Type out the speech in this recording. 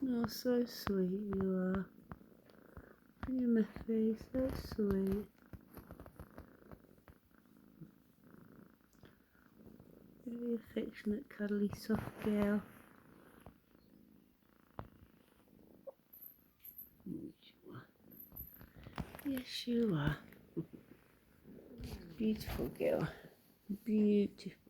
Oh, so sweet you are. You're my face, so sweet. Very affectionate, cuddly, soft girl. Yes, you are. Beautiful girl. Beautiful.